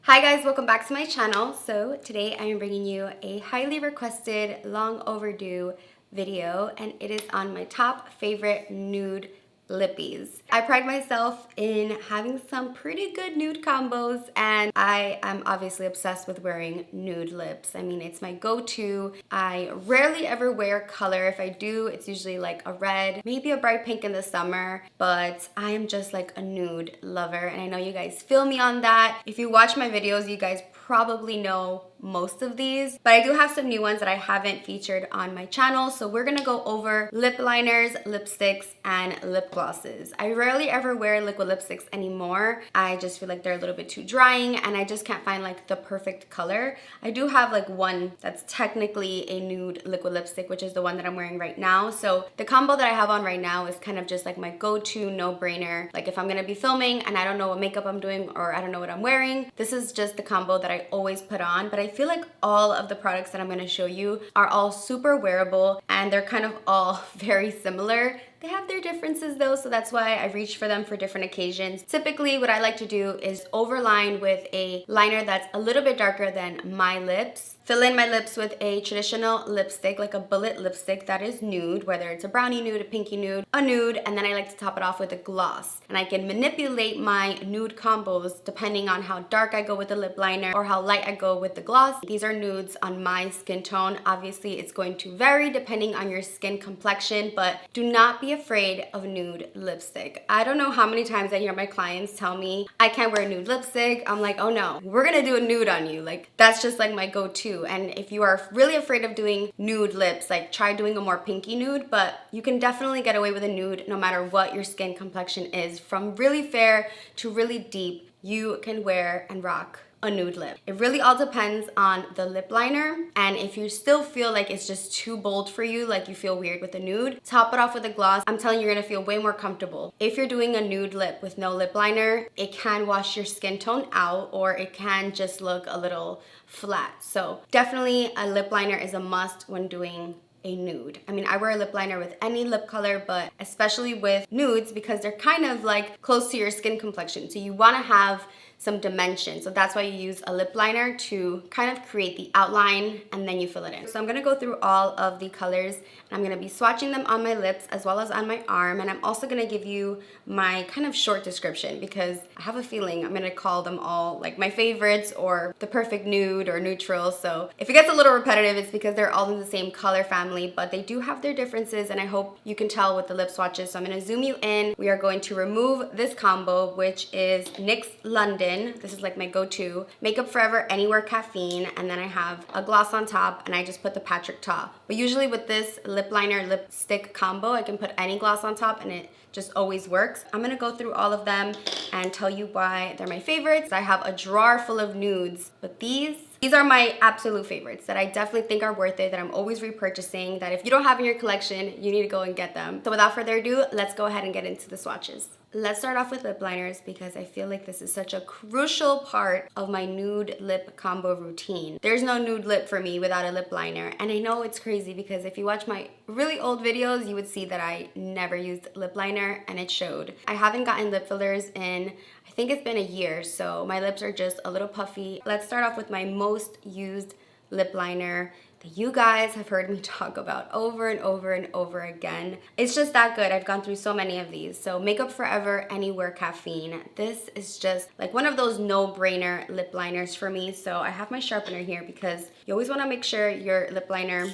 Hi guys, welcome back to my channel. So today I am bringing you a highly requested, long overdue video, and it is on my top favorite nude lippies. I pride myself in having some pretty good nude combos, and I am obviously obsessed with wearing nude lips. I mean, it's my go-to. I rarely ever wear color. If I do, it's usually like a red, maybe a bright pink in the summer, but I am just like a nude lover, and I know you guys feel me on that. If you watch my videos, you guys probably know most of these, but I do have some new ones that I haven't featured on my channel. So we're gonna go over lip liners, lipsticks, and lip glosses. I rarely ever wear liquid lipsticks anymore. I just feel like they're a little bit too drying and I just can't find like the perfect color. I do have like one that's technically a nude liquid lipstick, which is the one that I'm wearing right now. So the combo that I have on right now is kind of just like my go-to no-brainer. Like if I'm gonna be filming and I don't know what makeup I'm doing or I don't know what I'm wearing, this is just the combo that I always put on. But I feel like all of the products that I'm going to show you are all super wearable and they're kind of all very similar. They have their differences though, so that's why I reach for them for different occasions. Typically, what I like to do is overline with a liner that's a little bit darker than my lips. Fill in my lips with a traditional lipstick, like a bullet lipstick that is nude, whether it's a brownie nude, a pinky nude, a nude, and then I like to top it off with a gloss. And I can manipulate my nude combos depending on how dark I go with the lip liner or how light I go with the gloss. These are nudes on my skin tone. Obviously, it's going to vary depending on your skin complexion, but do not be afraid of nude lipstick. I don't know how many times I hear my clients tell me I can't wear nude lipstick. I'm like, oh no, we're gonna do a nude on you. Like that's just like my go-to. And if you are really afraid of doing nude lips, like try doing a more pinky nude, but you can definitely get away with a nude no matter what your skin complexion is. From really fair to really deep, you can wear and rock a nude lip. It really all depends on the lip liner, and if you still feel like it's just too bold for you, like you feel weird with a nude, top it off with a gloss. I'm telling you, you're gonna feel way more comfortable. If you're doing a nude lip with no lip liner, it can wash your skin tone out or it can just look a little flat. So definitely a lip liner is a must when doing a nude. I mean, I wear a lip liner with any lip color, but especially with nudes because they're kind of like close to your skin complexion. So you want to have some dimension. So that's why you use a lip liner to kind of create the outline and then you fill it in. So I'm gonna go through all of the colors and I'm gonna be swatching them on my lips as well as on my arm. And I'm also gonna give you my kind of short description because I have a feeling I'm gonna call them all like my favorites or the perfect nude or neutral. So if it gets a little repetitive, it's because they're all in the same color family, but they do have their differences and I hope you can tell with the lip swatches. So I'm gonna zoom you in. We are going to remove this combo, which is NYX London. This is like my go-to. Makeup Forever Anywhere Caffeine, and then I have a gloss on top and I just put the Patrick Ta. But usually with this lip liner lipstick combo, I can put any gloss on top and it just always works. I'm gonna go through all of them and tell you why they're my favorites. I have a drawer full of nudes, but these are my absolute favorites that I definitely think are worth it, that I'm always repurchasing, that if you don't have in your collection, you need to go and get them. So without further ado, let's go ahead and get into the swatches. Let's start off with lip liners because I feel like this is such a crucial part of my nude lip combo routine. There's no nude lip for me without a lip liner. And I know it's crazy because if you watch my really old videos, you would see that I never used lip liner and it showed. I haven't gotten lip fillers in, I think it's been a year, so my lips are just a little puffy. Let's start off with my most used lip liner that you guys have heard me talk about over and over and over again. It's just that good. I've gone through so many of these. So Makeup Forever Anywhere Caffeine. This is just like one of those no-brainer lip liners for me. So I have my sharpener here because you always want to make sure your lip liner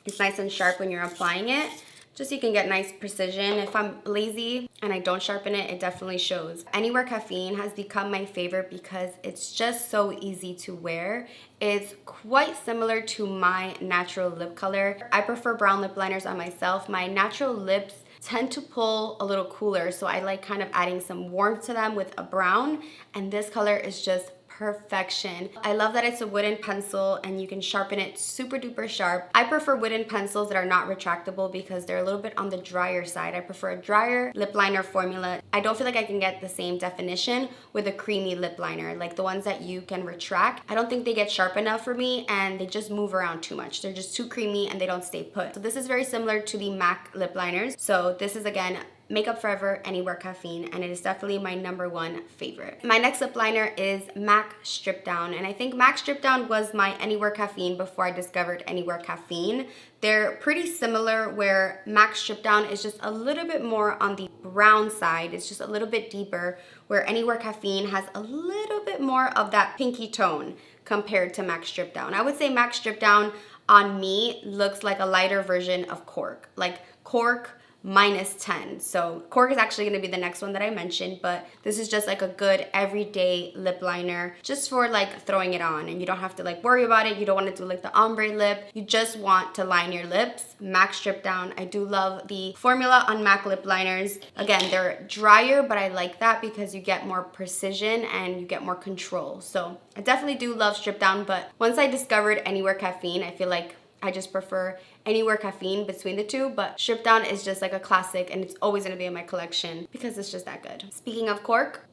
is nice and sharp when you're applying it, just so you can get nice precision. If I'm lazy and I don't sharpen it, it definitely shows. Anywhere Caffeine has become my favorite because it's just so easy to wear. It's quite similar to my natural lip color. I prefer brown lip liners on myself. My natural lips tend to pull a little cooler, so I like kind of adding some warmth to them with a brown, and this color is just perfection. I love that it's a wooden pencil and you can sharpen it super duper sharp. I prefer wooden pencils that are not retractable because they're a little bit on the drier side. I prefer a drier lip liner formula. I don't feel like I can get the same definition with a creamy lip liner, like the ones that you can retract. I don't think they get sharp enough for me and they just move around too much. They're just too creamy and they don't stay put. So this is very similar to the MAC lip liners. So this is again Makeup Forever Anywhere Caffeine, and it is definitely my #1 favorite. My next lip liner is MAC Strip Down, and I think MAC Strip Down was my Anywhere Caffeine before I discovered Anywhere Caffeine. They're pretty similar, where MAC Strip Down is just a little bit more on the brown side. It's just a little bit deeper, where Anywhere Caffeine has a little bit more of that pinky tone compared to MAC Strip Down. I would say MAC Strip Down on me looks like a lighter version of Cork, like Cork -10. So Cork is actually going to be the next one that I mentioned, but this is just like a good everyday lip liner just for like throwing it on, and you don't have to like worry about it. You don't want to do like the ombre lip. You just want to line your lips. MAC Strip Down. I do love the formula on MAC lip liners. Again, they're drier, but I like that because you get more precision and you get more control. So I definitely do love Strip Down, but once I discovered Anywhere Caffeine, I feel like I just prefer Anywhere Caffeine between the two, but Strip Down is just like a classic, and it's always gonna be in my collection because it's just that good. Speaking of Cork,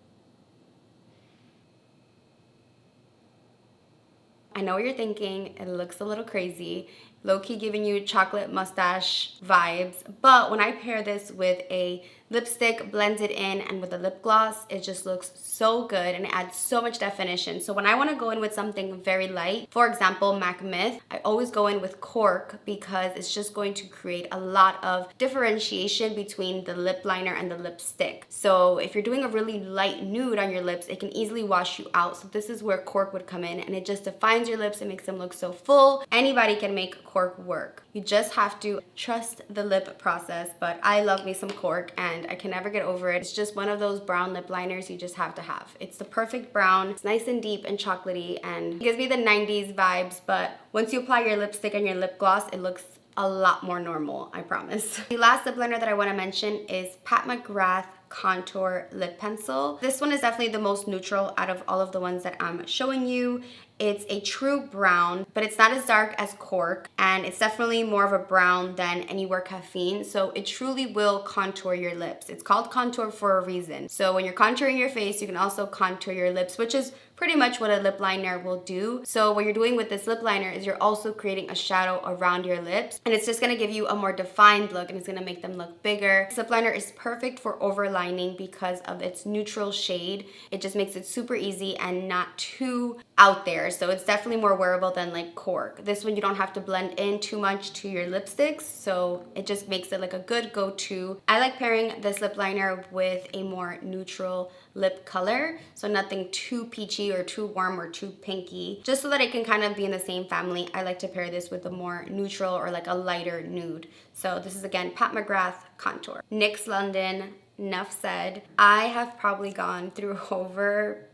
I know what you're thinking, it looks a little crazy, low-key giving you chocolate mustache vibes, but when I pair this with a lipstick blended in and with a lip gloss, it just looks so good and it adds so much definition. So when I want to go in with something very light, for example MAC Myth, I always go in with Cork because it's just going to create a lot of differentiation between the lip liner and the lipstick. So if you're doing a really light nude on your lips, it can easily wash you out. So this is where Cork would come in, and it just defines your lips. It makes them look so full. Anybody can make Cork work. You just have to trust the lip process, but I love me some Cork and I can never get over it. It's just one of those brown lip liners you just have to have. It's the perfect brown. It's nice and deep and chocolatey and it gives me the 90s vibes, but once you apply your lipstick and your lip gloss, it looks a lot more normal, I promise. The last lip liner that I want to mention is Pat McGrath Contour Lip Pencil. This one is definitely the most neutral out of all of the ones that I'm showing you. It's a true brown, but it's not as dark as Cork, and it's definitely more of a brown than Anywhere Caffeine, so it truly will contour your lips. It's called contour for a reason. So when you're contouring your face, you can also contour your lips, which is pretty much what a lip liner will do. So what you're doing with this lip liner is you're also creating a shadow around your lips, and it's just gonna give you a more defined look, and it's gonna make them look bigger. This lip liner is perfect for overlining because of its neutral shade. It just makes it super easy and not too out there. So it's definitely more wearable than like Cork. This one you don't have to blend in too much to your lipsticks, so it just makes it like a good go-to. I like pairing this lip liner with a more neutral lip color, so nothing too peachy or too warm or too pinky, just so that it can kind of be in the same family. I like to pair this with a more neutral or like a lighter nude. So this is again Pat McGrath Contour. NYX London, enough said. I have probably gone through over,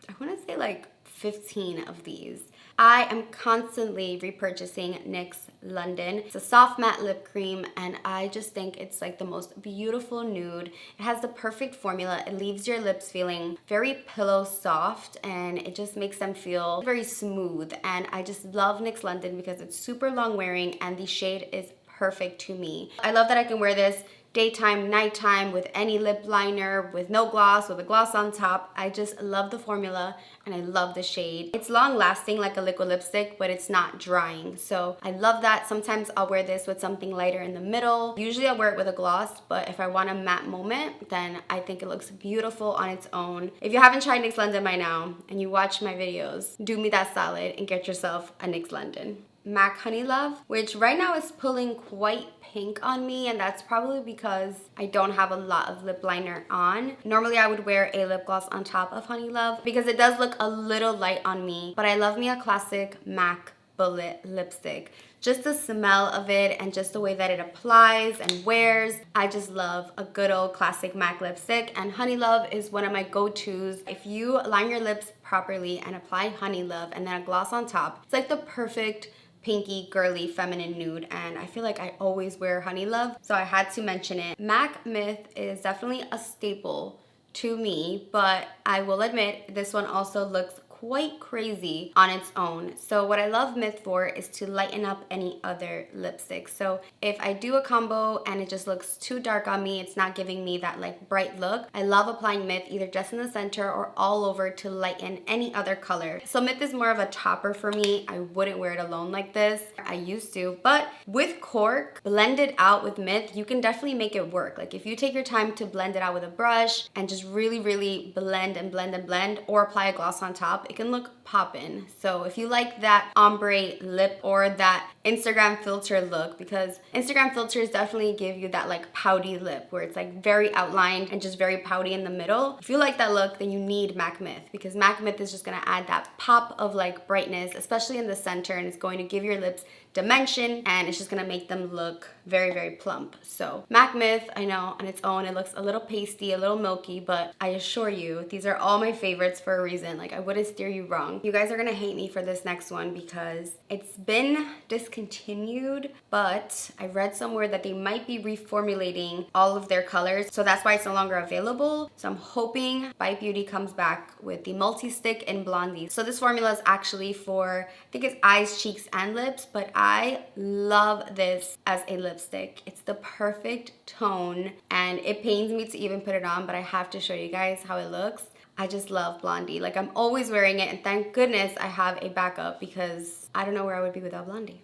I want to say like 15 of these. I am constantly repurchasing NYX London. It's a soft matte lip cream, and I just think it's like the most beautiful nude. It has the perfect formula. It leaves your lips feeling very pillow soft, and it just makes them feel very smooth. And I just love NYX London because it's super long wearing and the shade is perfect to me. I love that I can wear this daytime, nighttime, with any lip liner, with no gloss, with a gloss on top. I just love the formula and I love the shade. It's long lasting like a liquid lipstick, but it's not drying. So I love that. Sometimes I'll wear this with something lighter in the middle. Usually I'll wear it with a gloss, but if I want a matte moment, then I think it looks beautiful on its own. If you haven't tried NYX London by now and you watch my videos, do me that solid and get yourself a NYX London. MAC Honey Love, which right now is pulling quite pink on me, and that's probably because I don't have a lot of lip liner on. Normally I would wear a lip gloss on top of Honey Love because it does look a little light on me, but I love me a classic MAC Bullet lipstick. Just the smell of it and just the way that it applies and wears. I just love a good old classic MAC lipstick, and Honey Love is one of my go-tos. If you line your lips properly and apply Honey Love and then a gloss on top, it's like the perfect pinky, girly, feminine nude, and I feel like I always wear Honey Love, so I had to mention it. MAC Myth is definitely a staple to me, but I will admit this one also looks quite crazy on its own. So what I love Myth for is to lighten up any other lipstick. So if I do a combo and it just looks too dark on me, it's not giving me that like bright look, I love applying Myth either just in the center or all over to lighten any other color. So Myth is more of a topper for me. I wouldn't wear it alone like this. I used to, but with cork blended out with Myth, you can definitely make it work. Like if you take your time to blend it out with a brush and just really blend and blend and blend, or apply a gloss on top, it can look poppin'. So if you like that ombre lip or that Instagram filter look, because Instagram filters definitely give you that like pouty lip where it's like very outlined and just very pouty in the middle. If you like that look, then you need MAC Myth, because MAC Myth is just gonna add that pop of like brightness, especially in the center, and it's going to give your lips dimension, and it's just gonna make them look very plump. So MAC Myth, I know on its own it looks a little pasty, a little milky, but I assure you these are all my favorites for a reason. Like I wouldn't steer you wrong. You guys are gonna hate me for this next one because it's been discontinued, but I read somewhere that they might be reformulating all of their colors, so that's why it's no longer available. So I'm hoping Bite Beauty comes back with the multi-stick in Blondie. So this formula is actually for, I think it's eyes, cheeks, and lips, but I love this as a lipstick. It's the perfect tone, and it pains me to even put it on, but I have to show you guys how it looks. I just love Blondie. Like I'm always wearing it, and thank goodness I have a backup because I don't know where I would be without Blondie.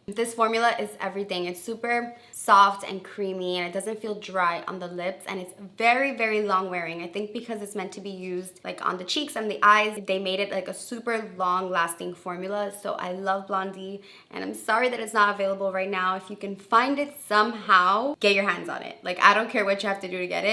This formula is everything. It's super soft and creamy, and it doesn't feel dry on the lips, and it's very long wearing. I think because it's meant to be used like on the cheeks and the eyes, they made it like a super long lasting formula. So I love Blondie, and I'm sorry that it's not available right now. If you can find it somehow, get your hands on it. Like I don't care what you have to do to get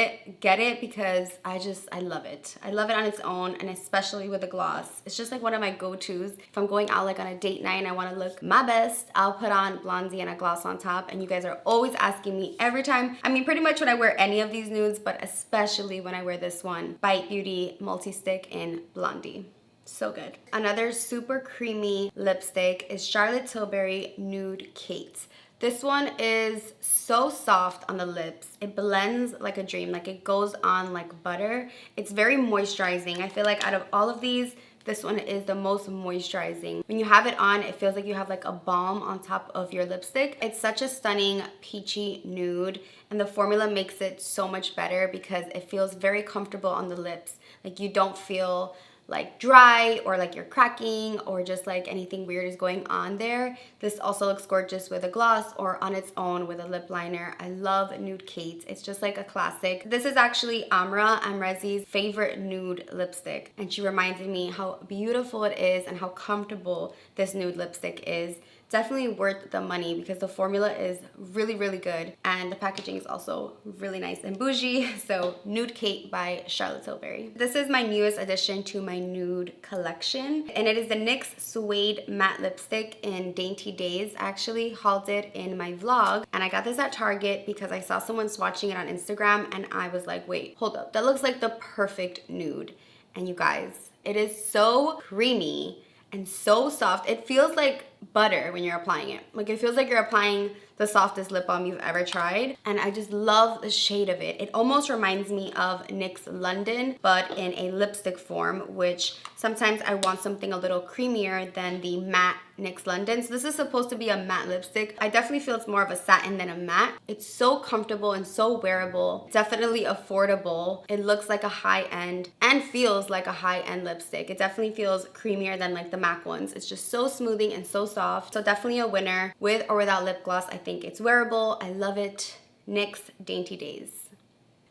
it because I love it. I love it on its own, and especially with a gloss. It's just like one of my go-tos. If I'm going out like on a date night and I want to look my best, I'll put on Blondie and a gloss on top, and you guys are always asking me every time. I mean, pretty much when I wear any of these nudes, but especially when I wear this one, Bite Beauty Multi-Stick in Blondie. So good. Another super creamy lipstick is Charlotte Tilbury Nude Kate. This one is so soft on the lips. It blends like a dream. Like it goes on like butter. It's very moisturizing. I feel like out of all of these, this one is the most moisturizing. When you have it on, it feels like you have like a balm on top of your lipstick. It's such a stunning peachy nude, and the formula makes it so much better because it feels very comfortable on the lips. Like you don't feel like dry or like you're cracking or just like anything weird is going on there. This also looks gorgeous with a gloss or on its own with a lip liner. I love Nude Kate. It's just like a classic. This is actually Amrezi's favorite nude lipstick, and she reminded me how beautiful it is and how comfortable this nude lipstick is. Definitely worth the money because the formula is really good, and the packaging is also really nice and bougie. So Nude Kate by Charlotte Tilbury. This is my newest addition to my nude collection, and it is the NYX Suede Matte Lipstick in Dainty Days. I actually hauled it in my vlog, and I got this at Target because I saw someone swatching it on Instagram, and I was like, wait, hold up, that looks like the perfect nude. And you guys, it is so creamy and so soft. It feels like butter when you're applying it. Like it feels like you're applying the softest lip balm you've ever tried, and I just love the shade of it. It almost reminds me of NYX London, but in a lipstick form, which sometimes I want something a little creamier than the matte NYX London. So this is supposed to be a matte lipstick. I definitely feel it's more of a satin than a matte. It's so comfortable and so wearable. Definitely affordable. It looks like a high-end and feels like a high-end lipstick. It definitely feels creamier than like the MAC ones. It's just so smoothing and so soft. So definitely a winner with or without lip gloss. I think it's wearable. I love it. NYX Dainty Days.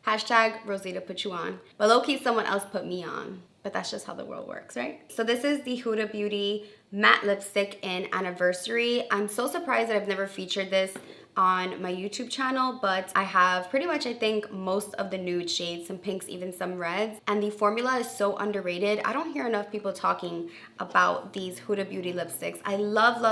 Hashtag Rosita put you on. But low-key someone else put me on. But that's just how the world works, right? So this is the Huda Beauty matte lipstick in Anniversary. I'm so surprised that I've never featured this on my YouTube channel, but I have pretty much, I think, most of the nude shades, some pinks, even some reds, and the formula is so underrated. I don't hear enough people talking about these Huda Beauty lipsticks. I love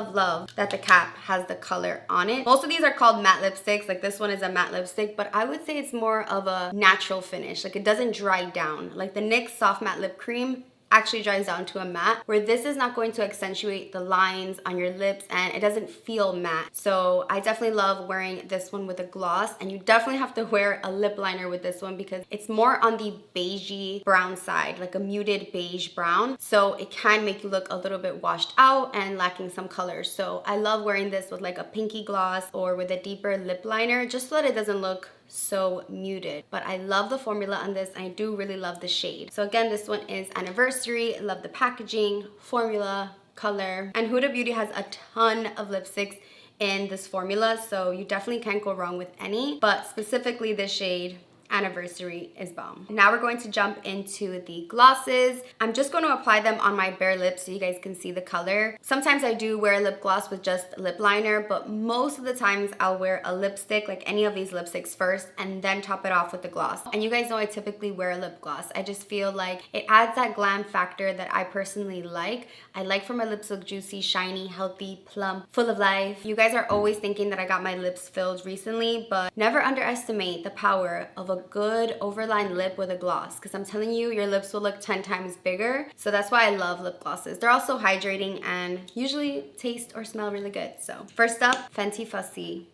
that the cap has the color on it. Most of these are called matte lipsticks, like this one is a matte lipstick, but I would say it's more of a natural finish. Like it doesn't dry down. Like the NYX Soft Matte Lip Cream actually dries down to a matte, where this is not going to accentuate the lines on your lips and it doesn't feel matte. So I definitely love wearing this one with a gloss, and you definitely have to wear a lip liner with this one because it's more on the beigey brown side, like a muted beige brown. So it can make you look a little bit washed out and lacking some color. So I love wearing this with like a pinky gloss or with a deeper lip liner, just so that it doesn't look so muted. But I love the formula on this, and I do really love the shade. So again, this one is Anniversary. I love the packaging, formula, color, and Huda Beauty has a ton of lipsticks in this formula, so you definitely can't go wrong with any, but specifically this shade Anniversary is bomb. Now we're going to jump into the glosses. I'm just going to apply them on my bare lips so you guys can see the color. Sometimes I do wear lip gloss with just lip liner, but most of the times I'll wear a lipstick, like any of these lipsticks first, and then top it off with the gloss. And you guys know I typically wear a lip gloss. I just feel like it adds that glam factor that I personally like. I like for my lips to look juicy, shiny, healthy, plump, full of life. You guys are always thinking that I got my lips filled recently, but never underestimate the power of a good overlined lip with a gloss, because I'm telling you, your lips will look 10 times bigger. So that's why I love lip glosses. They're also hydrating and usually taste or smell really good. So first up, Fenty Fussy.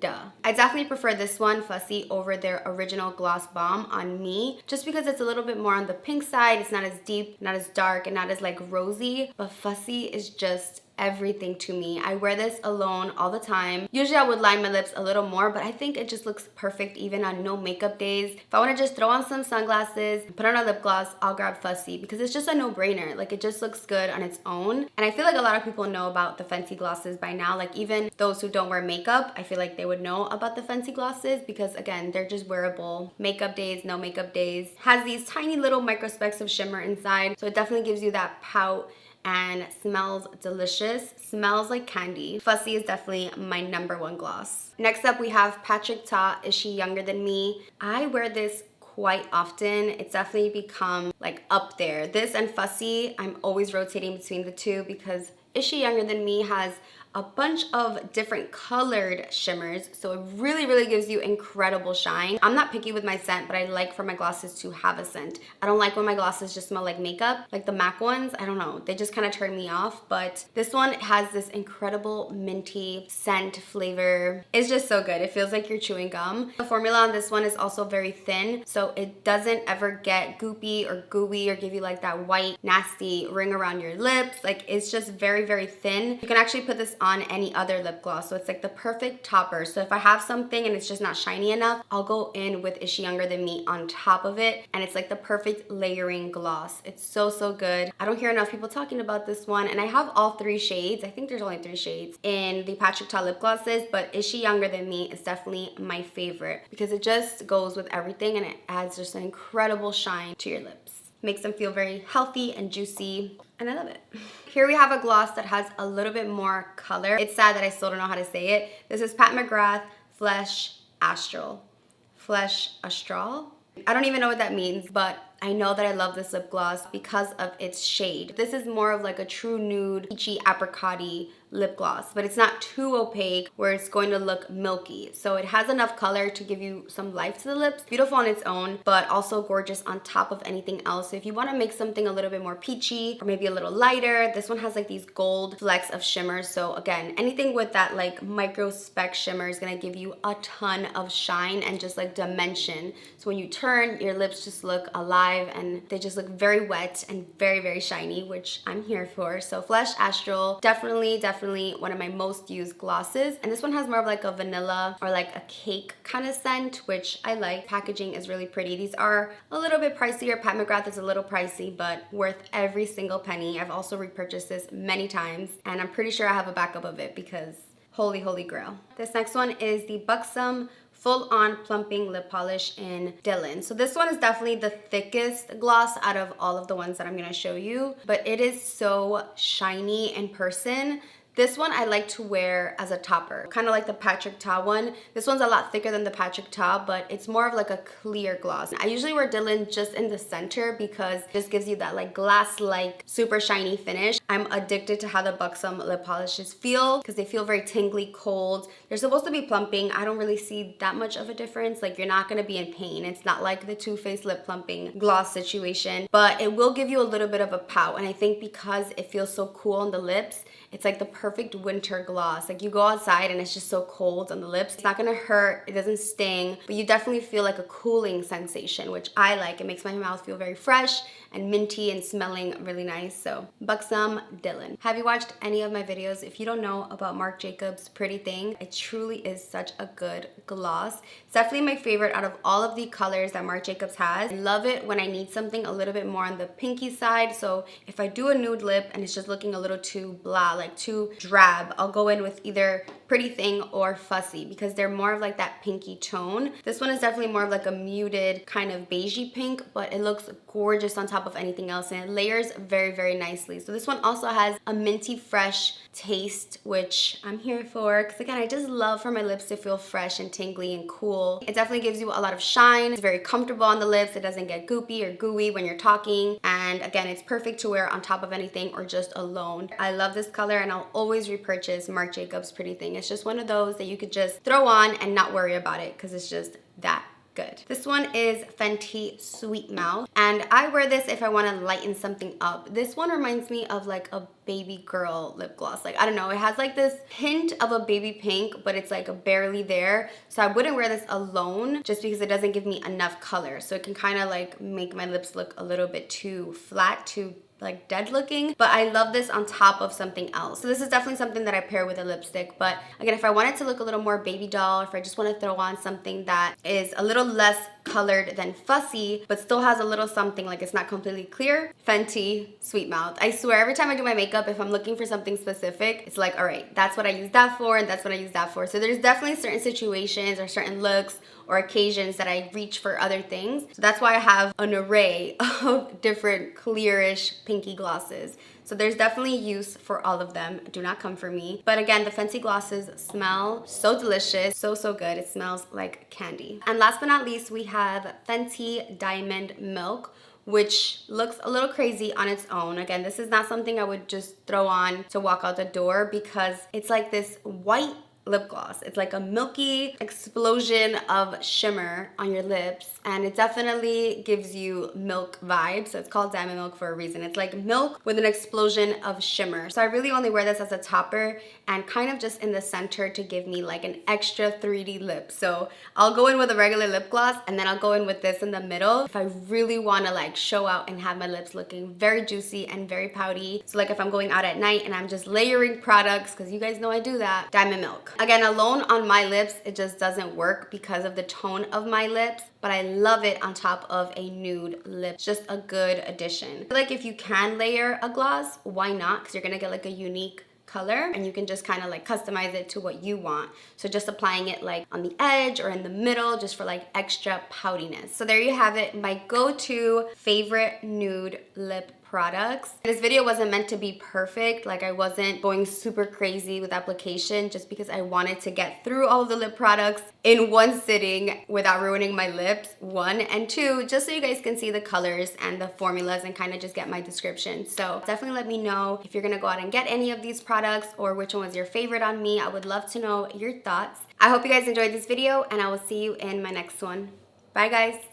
Duh. I definitely prefer this one, Fussy, over their original gloss bomb on me, just because it's a little bit more on the pink side. It's not as deep, not as dark, and not as like rosy, but Fussy is just everything to me. I wear this alone all the time. Usually I would line my lips a little more, but I think it just looks perfect even on no makeup days. If I want to just throw on some sunglasses, put on a lip gloss, I'll grab Fussy because it's just a no-brainer. Like, it just looks good on its own. And I feel like a lot of people know about the Fenty glosses by now. Like, even those who don't wear makeup, I feel like they would know about the Fenty glosses because, again, they're just wearable. Makeup days, no makeup days. Has these tiny little micro specks of shimmer inside, so it definitely gives you that pout and smells delicious. Smells like candy. Fussy is definitely my #1 gloss. Next up, we have Patrick Ta, Is She Younger Than Me? I wear this quite often. It's definitely become like up there. This and Fussy, I'm always rotating between the two because Is She Younger Than Me has a bunch of different colored shimmers, so it really gives you incredible shine. I'm not picky with my scent, but I like for my glosses to have a scent. I don't like when my glosses just smell like makeup, like the MAC ones. I don't know, they just kind of turn me off, but this one has this incredible minty scent flavor. It's just so good. It feels like you're chewing gum. The formula on this one is also very thin, so it doesn't ever get goopy or gooey or give you like that white nasty ring around your lips. Like, it's just very thin. You can actually put this on any other lip gloss, so it's like the perfect topper. So if I have something and it's just not shiny enough, I'll go in with Is She Younger Than Me on top of it, and it's like the perfect layering gloss. It's so good. I don't hear enough people talking about this one, and I have all 3 shades. I think there's only 3 shades in the Patrick Ta lip glosses, but Is She Younger Than Me is definitely my favorite because it just goes with everything and it adds just an incredible shine to your lips. Makes them feel very healthy and juicy, and I love it. Here we have a gloss that has a little bit more color. It's sad that I still don't know how to say it. This is Pat McGrath Flesh Astral. Flesh Astral? I don't even know what that means, but I know that I love this lip gloss because of its shade. This is more of like a true nude, peachy, apricot-y lip gloss, but it's not too opaque where it's going to look milky. So it has enough color to give you some life to the lips. Beautiful on its own, but also gorgeous on top of anything else. So if you want to make something a little bit more peachy or maybe a little lighter, this one has like these gold flecks of shimmer. So again, anything with that like micro speck shimmer is going to give you a ton of shine and just like dimension. So when you turn, your lips just look alive and they just look very wet and very shiny, which I'm here for. So Flesh Astral, definitely one of my most used glosses. And this one has more of like a vanilla or like a cake kind of scent, which I like. Packaging is really pretty. These are a little bit pricier. Pat McGrath is a little pricey, but worth every single penny. I've also repurchased this many times, and I'm pretty sure I have a backup of it because holy grail. This next one is the Buxom Full-On Plumping Lip Polish in Dylan. So this one is definitely the thickest gloss out of all of the ones that I'm gonna show you, but it is so shiny in person. This one I like to wear as a topper, kind of like the Patrick Ta one. This one's a lot thicker than the Patrick Ta, but it's more of like a clear gloss. I usually wear Dylan just in the center because it just gives you that like glass-like super shiny finish. I'm addicted to how the Buxom lip polishes feel because they feel very tingly, cold. They're supposed to be plumping. I don't really see that much of a difference. Like, you're not gonna be in pain. It's not like the Too Faced lip plumping gloss situation, but it will give you a little bit of a pout. And I think because it feels so cool on the lips, it's like the perfect winter gloss. Like, you go outside and it's just so cold on the lips. It's not gonna hurt, it doesn't sting, but you definitely feel like a cooling sensation, which I like. It makes my mouth feel very fresh and minty and smelling really nice. So Buxom Dylan. Have you watched any of my videos? If you don't know about Marc Jacobs Pretty Thing, it truly is such a good gloss. It's definitely my favorite out of all of the colors that Marc Jacobs has. I love it when I need something a little bit more on the pinky side. So if I do a nude lip and it's just looking a little too blah, like too drab, I'll go in with either Pretty Thing or Fussy because they're more of like that pinky tone. This one is definitely more of like a muted kind of beigey pink, but it looks gorgeous on top of anything else and it layers very, very nicely. So this one also has a minty fresh taste, which I'm here for because again, I just love for my lips to feel fresh and tingly and cool. It definitely gives you a lot of shine. It's very comfortable on the lips. It doesn't get goopy or gooey when you're talking. And again, it's perfect to wear on top of anything or just alone. I love this color and I'll always repurchase Marc Jacobs Pretty Thing. It's just one of those that you could just throw on and not worry about it because it's just that good. This one is Fenty Sweet Mouth, and I wear this if I want to lighten something up. This one reminds me of like a baby girl lip gloss. Like, I don't know, it has like this hint of a baby pink, but it's like barely there. So I wouldn't wear this alone just because it doesn't give me enough color. So it can kind of like make my lips look a little bit too flat, too like dead looking, but I love this on top of something else. So this is definitely something that I pair with a lipstick. But again, if I want it to look a little more baby doll, if I just want to throw on something that is a little less colored than Fussy, but still has a little something, like it's not completely clear, Fenty Sweet Mouth. I swear, every time I do my makeup, if I'm looking for something specific, it's like, all right, that's what I use that for, and that's what I use that for. So there's definitely certain situations or certain looks or occasions that I reach for other things. So that's why I have an array of different clearish pinky glosses. So there's definitely use for all of them. Do not come for me. But again, the Fenty glosses smell so delicious, so good. It smells like candy. And last but not least, we have Fenty Diamond Milk, which looks a little crazy on its own. Again, this is not something I would just throw on to walk out the door because it's like this white lip gloss. It's like a milky explosion of shimmer on your lips, and it definitely gives you milk vibes. So it's called Diamond Milk for a reason. It's like milk with an explosion of shimmer. So I really only wear this as a topper and kind of just in the center to give me like an extra 3D lip. So I'll go in with a regular lip gloss and then I'll go in with this in the middle if I really want to like show out and have my lips looking very juicy and very pouty. So like if I'm going out at night and I'm just layering products, because you guys know I do that, Diamond Milk. Again, alone on my lips, it just doesn't work because of the tone of my lips, but I love it on top of a nude lip. It's just a good addition. I feel like if you can layer a gloss, why not? Because you're gonna get like a unique color and you can just kind of like customize it to what you want. So just applying it like on the edge or in the middle just for like extra poutiness. So there you have it, my go-to favorite nude lip products. This video wasn't meant to be perfect. Like, I wasn't going super crazy with application just because I wanted to get through all of the lip products in one sitting without ruining my lips, one, and two, just so you guys can see the colors and the formulas and kind of just get my description. So definitely let me know if you're gonna go out and get any of these products or which one was your favorite on me. I would love to know your thoughts. I hope you guys enjoyed this video and I will see you in my next one. Bye guys.